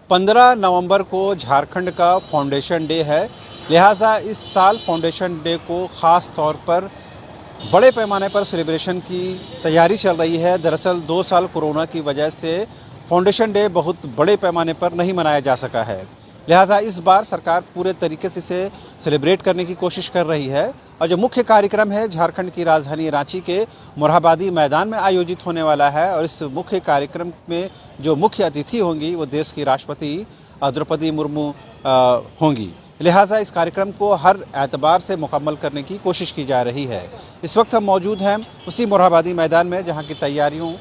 15 नवंबर को झारखंड का foundation day है। लिहाजा इस साल फाउंडेशन डे को ख़ास तौर पर बड़े पैमाने पर सेलिब्रेशन की तैयारी चल रही है। दरअसल 2 साल कोरोना की वजह से फाउंडेशन डे बहुत बड़े पैमाने पर नहीं मनाया जा सका है। लिहाजा इस बार सरकार पूरे तरीके से इसे सेलिब्रेट करने की कोशिश कर रही है और जो मुख्य कार्यक्रम है झारखंड की राजधानी रांची के मोरहाबादी मैदान में आयोजित होने वाला है। और इस मुख्य कार्यक्रम में जो मुख्य अतिथि होंगी वो देश की राष्ट्रपति द्रौपदी मुर्मू होंगी। लिहाजा इस कार्यक्रम को हर एतबार से मुकम्मल करने की कोशिश की जा रही है। इस वक्त हम मौजूद हैं उसी मोरहाबादी मैदान में जहां की तैयारियों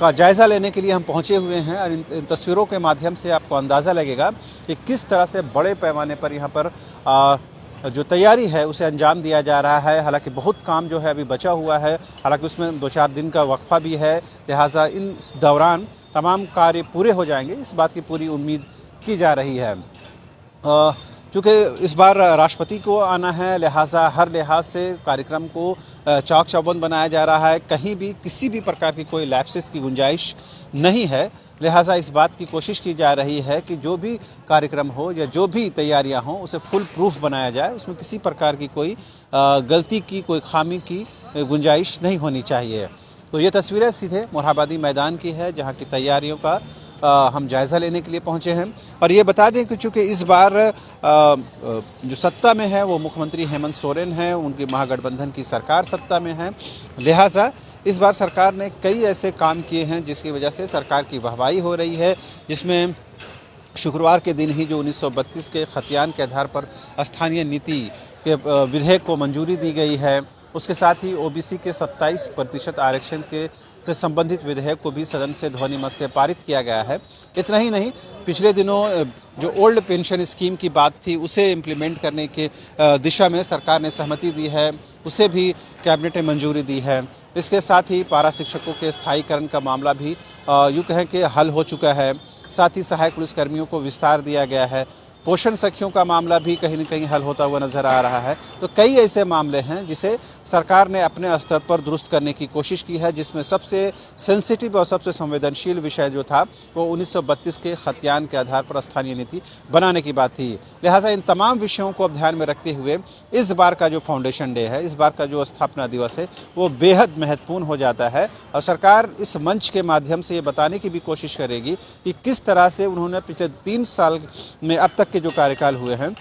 का जायज़ा लेने के लिए हम पहुंचे हुए हैं और इन तस्वीरों के माध्यम से आपको अंदाज़ा लगेगा कि किस तरह से बड़े पैमाने पर यहां पर जो तैयारी है उसे अंजाम दिया जा रहा है। हालांकि बहुत काम जो है अभी बचा हुआ है, हालांकि उसमें 2-4 दिन का वक्फा भी है। लिहाजा इन दौरान तमाम कार्य पूरे हो जाएंगे, इस बात की पूरी उम्मीद की जा रही है। चूँकि इस बार राष्ट्रपति को आना है, लिहाजा हर लिहाज से कार्यक्रम को चाक चौबंद बनाया जा रहा है। कहीं भी किसी भी प्रकार की कोई लैप्सेस की गुंजाइश नहीं है। लिहाजा इस बात की कोशिश की जा रही है कि जो भी कार्यक्रम हो या जो भी तैयारियां हों उसे फुल प्रूफ बनाया जाए, उसमें किसी प्रकार की कोई गलती की, कोई खामी की गुंजाइश नहीं होनी चाहिए। तो ये तस्वीरें सीधे मोरहाबादी मैदान की है जहाँ की तैयारियों का हम जायज़ा लेने के लिए पहुंचे हैं। और ये बता दें कि चूँकि इस बार जो सत्ता में है वो मुख्यमंत्री हेमंत सोरेन हैं, उनकी महागठबंधन की सरकार सत्ता में है। लिहाजा इस बार सरकार ने कई ऐसे काम किए हैं जिसकी वजह से सरकार की वाहवाही हो रही है, जिसमें शुक्रवार के दिन ही जो 1932 के खतियान के आधार पर स्थानीय नीति के विधेयक को मंजूरी दी गई है। उसके साथ ही ओबीसी के 27% आरक्षण के से संबंधित विधेयक को भी सदन से ध्वनिमत से पारित किया गया है। इतना ही नहीं, पिछले दिनों जो ओल्ड पेंशन स्कीम की बात थी उसे इम्प्लीमेंट करने के दिशा में सरकार ने सहमति दी है, उसे भी कैबिनेट ने मंजूरी दी है। इसके साथ ही पारा शिक्षकों के स्थायीकरण का मामला भी यूँ कहें कि हल हो चुका है। साथ ही सहायक पुलिसकर्मियों को विस्तार दिया गया है। पोषण सखियों का मामला भी कहीं न कहीं हल होता हुआ नजर आ रहा है। तो कई ऐसे मामले हैं जिसे सरकार ने अपने स्तर पर दुरुस्त करने की कोशिश की है, जिसमें सबसे सेंसिटिव और सबसे संवेदनशील विषय जो था वो 1932 के खतियान के आधार पर स्थानीय नीति बनाने की बात थी। लिहाजा इन तमाम विषयों को अब ध्यान में रखते हुए इस बार का जो फाउंडेशन डे है, इस बार का जो स्थापना दिवस है वो बेहद महत्वपूर्ण हो जाता है। और सरकार इस मंच के माध्यम से ये बताने की भी कोशिश करेगी कि किस तरह से उन्होंने पिछले 3 साल में अब तक के जो कार्यकाल हुए हैं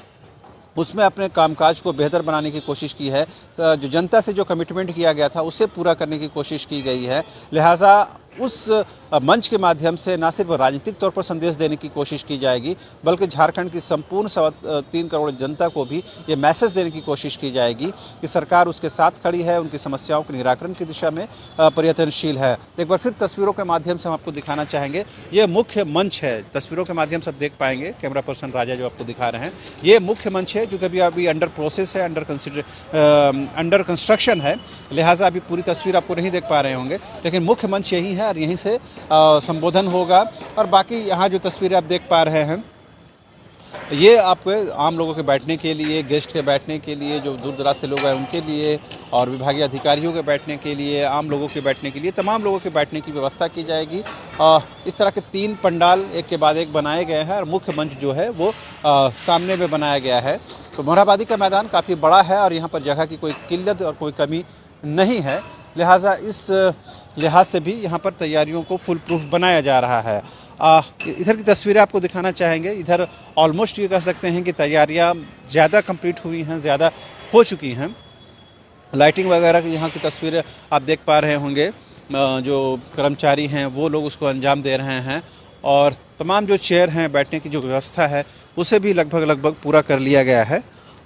उसमें अपने कामकाज को बेहतर बनाने की कोशिश की है। जो जनता से जो कमिटमेंट किया गया था उसे पूरा करने की कोशिश की गई है। लिहाजा उस मंच के माध्यम से न सिर्फ राजनीतिक तौर पर संदेश देने की कोशिश की जाएगी, बल्कि झारखंड की संपूर्ण 3 करोड़ जनता को भी ये मैसेज देने की कोशिश की जाएगी कि सरकार उसके साथ खड़ी है, उनकी समस्याओं के निराकरण की दिशा में प्रयत्नशील है। एक बार फिर तस्वीरों के माध्यम से हम आपको दिखाना चाहेंगे, ये मुख्य मंच है। तस्वीरों के माध्यम से आप देख पाएंगे, कैमरा पर्सन राजा जो आपको दिखा रहे हैं, ये मुख्य मंच है जो कभी अभी अंडर प्रोसेस है, अंडर कंस्ट्रक्शन है। लिहाजा अभी पूरी तस्वीर आपको नहीं देख पा रहे होंगे, लेकिन मुख्य मंच यही है और यहीं से संबोधन होगा। और बाकी यहाँ जो तस्वीरें आप देख पा रहे हैं ये आपको आम लोगों के बैठने के लिए, गेस्ट के बैठने के लिए, जो दूर दराज से लोग हैं उनके लिए, और विभागीय अधिकारियों के बैठने के लिए, आम लोगों के बैठने के लिए, तमाम लोगों के बैठने की व्यवस्था की जाएगी। इस तरह के 3 पंडाल एक के बाद एक बनाए गए हैं और मुख्य मंच जो है वो सामने में बनाया गया है। तो मोरहाबादी का मैदान काफ़ी बड़ा है और यहाँ पर जगह की कोई किल्लत और कोई कमी नहीं है। लिहाजा इस लिहाज से भी यहाँ पर तैयारियों को फुल प्रूफ बनाया जा रहा है। इधर की तस्वीरें आपको दिखाना चाहेंगे। इधर ऑलमोस्ट ये कह सकते हैं कि तैयारियाँ ज़्यादा कंप्लीट हुई हैं, ज़्यादा हो चुकी हैं। लाइटिंग वगैरह की यहाँ की तस्वीरें आप देख पा रहे होंगे। जो कर्मचारी हैं वो लोग उसको अंजाम दे रहे हैं और तमाम जो चेयर हैं, बैठने की जो व्यवस्था है उसे भी लगभग पूरा कर लिया गया है।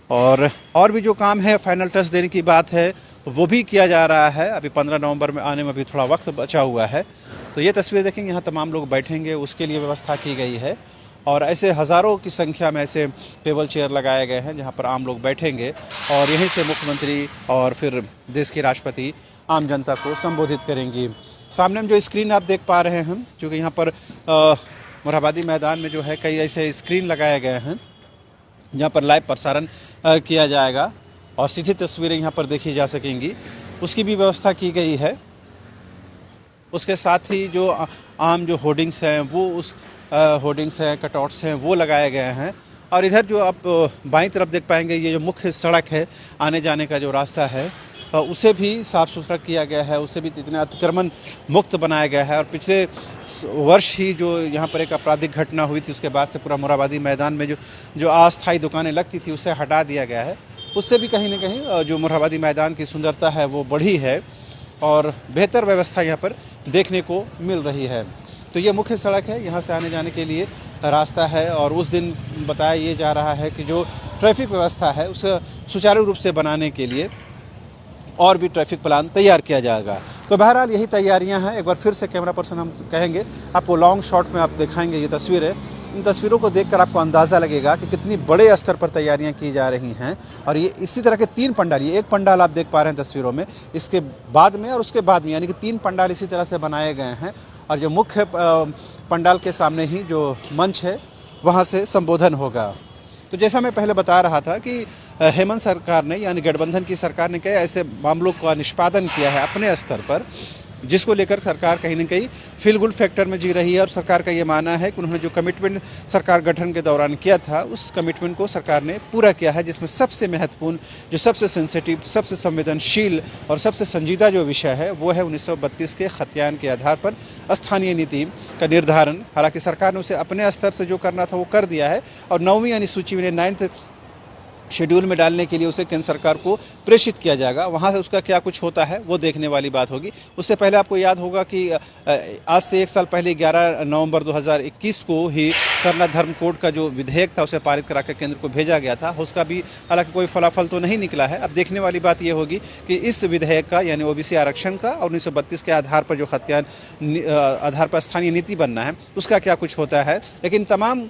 और भी जो काम है, फाइनल टच देने की बात है वो भी किया जा रहा है। अभी 15 नवंबर में आने में अभी थोड़ा वक्त बचा हुआ है। तो ये तस्वीर देखेंगे, यहाँ तमाम लोग बैठेंगे, उसके लिए व्यवस्था की गई है। और ऐसे हज़ारों की संख्या में ऐसे टेबल चेयर लगाए गए हैं जहाँ पर आम लोग बैठेंगे और यहीं से मुख्यमंत्री और फिर देश के राष्ट्रपति आम जनता को संबोधित करेंगी। सामने में जो स्क्रीन आप देख पा रहे हैं, क्योंकि यहाँ पर मोरहाबादी मैदान में जो है कई ऐसे स्क्रीन लगाए गए हैं जहाँ पर लाइव प्रसारण किया जाएगा और सीधी तस्वीरें यहाँ पर देखी जा सकेंगी, उसकी भी व्यवस्था की गई है। उसके साथ ही जो आम जो होर्डिंग्स हैं वो उस होर्डिंग्स हैं, कटआउट्स हैं वो लगाए गए हैं। और इधर जो आप बाईं तरफ देख पाएंगे, ये जो मुख्य सड़क है, आने जाने का जो रास्ता है, उसे भी साफ़ सुथरा किया गया है, उसे भी इतना अतिक्रमण मुक्त बनाया गया है। और पिछले वर्ष ही जो यहाँ पर एक आपराधिक घटना हुई थी, उसके बाद से पूरा मोरहाबादी मैदान में जो अस्थायी दुकानें लगती थी उसे हटा दिया गया है। उससे भी कहीं ना कहीं जो मोरहाबादी मैदान की सुंदरता है वो बढ़ी है और बेहतर व्यवस्था यहाँ पर देखने को मिल रही है। तो ये मुख्य सड़क है, यहाँ से आने जाने के लिए रास्ता है। और उस दिन बताया ये जा रहा है कि जो ट्रैफिक व्यवस्था है उसे सुचारू रूप से बनाने के लिए और भी ट्रैफिक प्लान तैयार किया जाएगा। तो बहरहाल यही तैयारियां हैं। एक बार फिर से कैमरा पर्सन हम कहेंगे, आपको लॉन्ग शॉट में आप दिखाएंगे ये तस्वीरें। इन तस्वीरों को देखकर आपको अंदाज़ा लगेगा कि कितनी बड़े स्तर पर तैयारियां की जा रही हैं। और ये इसी तरह के 3 पंडाल, ये एक पंडाल आप देख पा रहे हैं तस्वीरों में, इसके बाद में और उसके बाद में, यानी कि 3 पंडाल इसी तरह से बनाए गए हैं। और जो मुख्य पंडाल के सामने ही जो मंच है वहाँ से संबोधन होगा। तो जैसा मैं पहले बता रहा था कि हेमंत सरकार ने, यानी गठबंधन की सरकार ने कई ऐसे मामलों का निष्पादन किया है अपने स्तर पर, जिसको लेकर सरकार कहीं न कहीं फील गुड फैक्टर में जी रही है। और सरकार का ये मानना है कि उन्होंने जो कमिटमेंट सरकार गठन के दौरान किया था, उस कमिटमेंट को सरकार ने पूरा किया है। जिसमें सबसे महत्वपूर्ण, जो सबसे सेंसिटिव, सबसे संवेदनशील और सबसे संजीदा जो विषय है वो है 1932 के खतियान के आधार पर स्थानीय नीति का निर्धारण। हालांकि सरकार ने उसे अपने स्तर से जो करना था वो कर दिया है और 9वीं यानी सूची में 9th शेड्यूल में डालने के लिए उसे केंद्र सरकार को प्रेषित किया जाएगा। वहाँ से उसका क्या कुछ होता है वो देखने वाली बात होगी। उससे पहले आपको याद होगा कि आज से 1 साल पहले 11 नवंबर 2021 को ही सरना धर्म कोड का जो विधेयक था उसे पारित करा कर केंद्र को भेजा गया था। उसका भी हालांकि कोई फलाफल तो नहीं निकला है। अब देखने वाली बात ये होगी कि इस विधेयक का, यानी ओबीसी आरक्षण का और 1932 के आधार पर जो खतियान आधार पर स्थानीय नीति बनना है उसका क्या कुछ होता है। लेकिन तमाम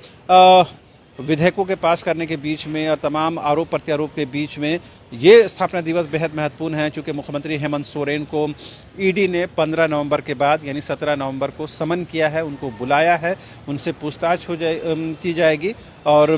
विधेयकों के पास करने के बीच में और तमाम आरोप प्रत्यारोप के बीच में ये स्थापना दिवस बेहद महत्वपूर्ण है, चूँकि मुख्यमंत्री हेमंत सोरेन को ईडी ने 15 नवंबर के बाद यानी 17 नवंबर को समन किया है, उनको बुलाया है, उनसे पूछताछ की जाएगी। और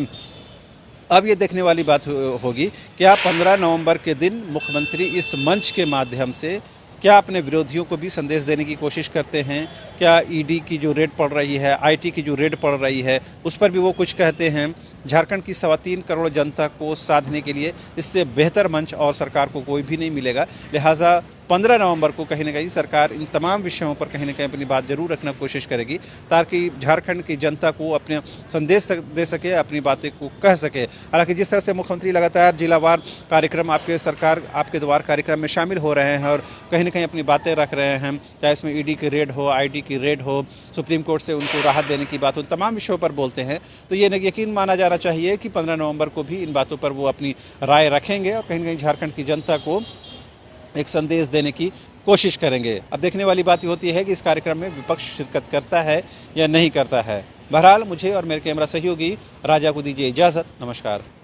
अब ये देखने वाली बात होगी क्या 15 नवंबर के दिन मुख्यमंत्री इस मंच के माध्यम से क्या अपने विरोधियों को भी संदेश देने की कोशिश करते हैं। क्या ईडी की जो रेड पड़ रही है, आईटी की जो रेड पड़ रही है, उस पर भी वो कुछ कहते हैं। झारखंड की 3.25 करोड़ जनता को साधने के लिए इससे बेहतर मंच और सरकार को कोई भी नहीं मिलेगा। लिहाजा 15 नवंबर को कहीं ना कहीं सरकार इन तमाम विषयों पर कहीं ना कहीं अपनी बात जरूर रखना कोशिश करेगी, ताकि झारखंड की जनता को अपने संदेश दे सके, अपनी बातें को कह सके। हालांकि जिस तरह से मुख्यमंत्री लगातार जिलावार कार्यक्रम आपके सरकार आपके द्वार कार्यक्रम में शामिल हो रहे हैं और कहीं ना कहीं अपनी बातें रख रहे हैं, चाहे इसमें ईडी की रेड हो, आईटी की रेड हो, सुप्रीम कोर्ट से उनको राहत देने की बात हो, तमाम विषयों पर बोलते हैं, तो ये यकीन माना जाना चाहिए कि 15 नवंबर को भी इन बातों पर वो अपनी राय रखेंगे और कहीं ना कहीं झारखंड की जनता को एक संदेश देने की कोशिश करेंगे। अब देखने वाली बात ये होती है कि इस कार्यक्रम में विपक्ष शिरकत करता है या नहीं करता है। बहरहाल मुझे और मेरे कैमरा सहयोगी राजा को दीजिए इजाज़त। नमस्कार।